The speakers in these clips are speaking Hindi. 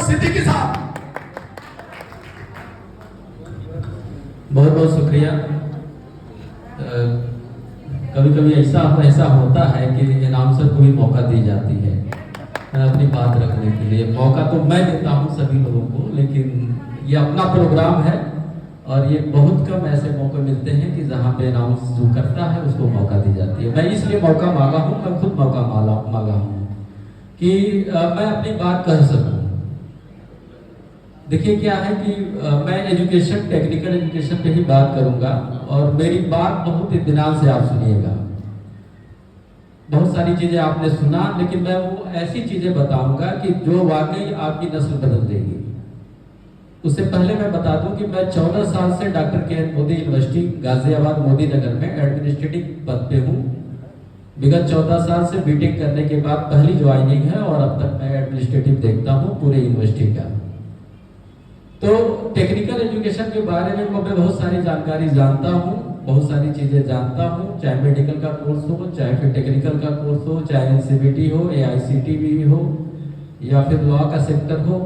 उपस्थिति के साथ। बहुत बहुत शुक्रिया। कभी कभी ऐसा होता है कि अनाउंसर को भी मौका दी जाती है अपनी बात रखने के लिए। मौका तो मैं देता हूं सभी लोगों को, लेकिन ये अपना प्रोग्राम है और ये बहुत कम ऐसे मौके मिलते हैं कि जहां पे अनाउंस जो करता है उसको मौका दी जाती है। मैं इसलिए मौका मांगा हूं, मैं खुद मौका मांगा हूं कि मैं अपनी बात कह सकूं। देखिए क्या है कि मैं एजुकेशन, टेक्निकल एजुकेशन पे ही बात करूंगा और मेरी बात बहुत इत्मीनान से आप सुनिएगा। बहुत सारी चीजें आपने सुना, लेकिन मैं वो ऐसी चीजें बताऊंगा कि जो वाकई आपकी नस्ल बदल देगी। उससे पहले मैं बता दूं कि मैं 14 साल से डॉक्टर के एन मोदी यूनिवर्सिटी गाजियाबाद मोदी नगर में एडमिनिस्ट्रेटिव पद पे हूँ। विगत 14 साल से बीटेक करने के बाद पहली ज्वाइनिंग है और अब तक मैं एडमिनिस्ट्रेटिव देखता हूँ पूरे यूनिवर्सिटी का। तो टेक्निकल एजुकेशन के बारे में मैं बहुत सारी जानकारी जानता हूँ, बहुत सारी चीजें जानता हूँ, चाहे मेडिकल का कोर्स हो, चाहे फिर टेक्निकल का कोर्स हो, चाहे एनसीबीटी हो, एआईसीटी भी हो, या फिर लॉ का सेक्टर हो।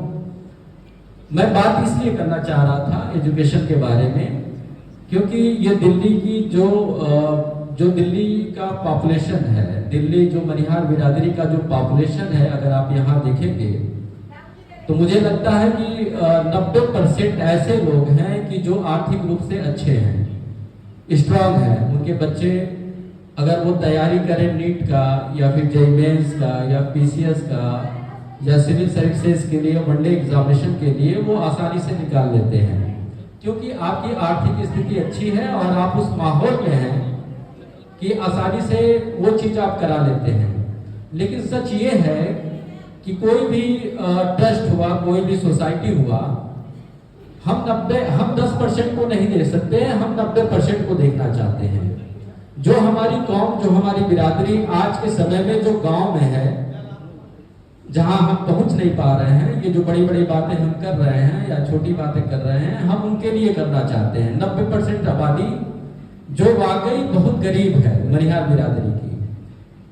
मैं बात इसलिए करना चाह रहा था एजुकेशन के बारे में क्योंकि ये दिल्ली की जो दिल्ली का पॉपुलेशन है, दिल्ली जो मनिहार बिरादरी का जो पॉपुलेशन है, अगर आप यहाँ देखेंगे तो मुझे लगता है कि 90% ऐसे लोग हैं कि जो आर्थिक रूप से अच्छे हैं, स्ट्रांग हैं। उनके बच्चे अगर वो तैयारी करें नीट का या फिर जेईई मेंस का या पीसीएस का या सिविल सर्विसेज के लिए, वनडे एग्जामिनेशन के लिए, वो आसानी से निकाल लेते हैं क्योंकि आपकी आर्थिक स्थिति अच्छी है और आप उस माहौल में हैं कि आसानी से वो चीज आप करा लेते हैं। लेकिन सच ये है कि कोई भी ट्रस्ट हुआ, कोई भी सोसाइटी हुआ, हम 10% को नहीं देख सकते हैं, हम 90% को देखना चाहते हैं। जो हमारी कौम, जो हमारी बिरादरी आज के समय में जो गांव में है, जहां हम पहुंच नहीं पा रहे हैं, ये जो बड़ी बड़ी बातें हम कर रहे हैं या छोटी बातें कर रहे हैं, हम उनके लिए करना चाहते हैं। 90% आबादी जो वाकई बहुत गरीब है मनिहार बिरादरी की,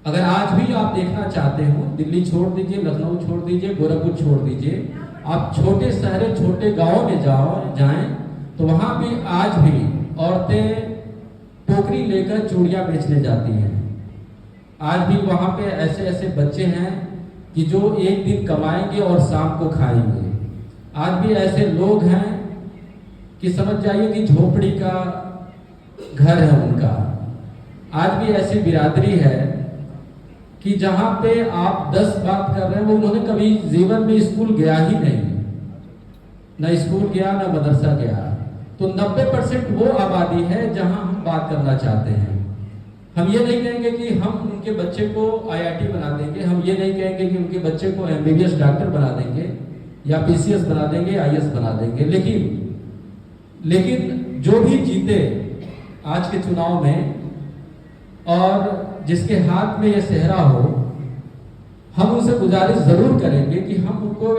अगर आज भी आप देखना चाहते हो, दिल्ली छोड़ दीजिए, लखनऊ छोड़ दीजिए, गोरखपुर छोड़ दीजिए, आप छोटे शहरों, छोटे गांवों में जाएं तो वहां भी आज भी औरतें टोकरी लेकर चूड़ियां बेचने जाती हैं। आज भी वहां पे ऐसे ऐसे बच्चे हैं कि जो एक दिन कमाएंगे और शाम को खाएंगे। आज भी ऐसे लोग हैं कि समझ जाइए कि झोपड़ी का घर है उनका। आज भी ऐसी बिरादरी है कि जहां पे आप 10 बात कर रहे हैं, वो उन्होंने कभी जीवन में स्कूल गया ही नहीं, ना स्कूल गया ना मदरसा गया। तो 90% वो आबादी है जहां हम बात करना चाहते हैं। हम ये नहीं कहेंगे कि हम उनके बच्चे को आईआईटी बना देंगे, हम ये नहीं कहेंगे कि उनके बच्चे को एमबीबीएस डॉक्टर बना देंगे या पीसीएस बना देंगे, आईएएस बना देंगे। लेकिन जो भी जीते आज के चुनाव में और जिसके हाथ में ये सेहरा हो, हम उनसे गुजारिश जरूर करेंगे कि हम उनको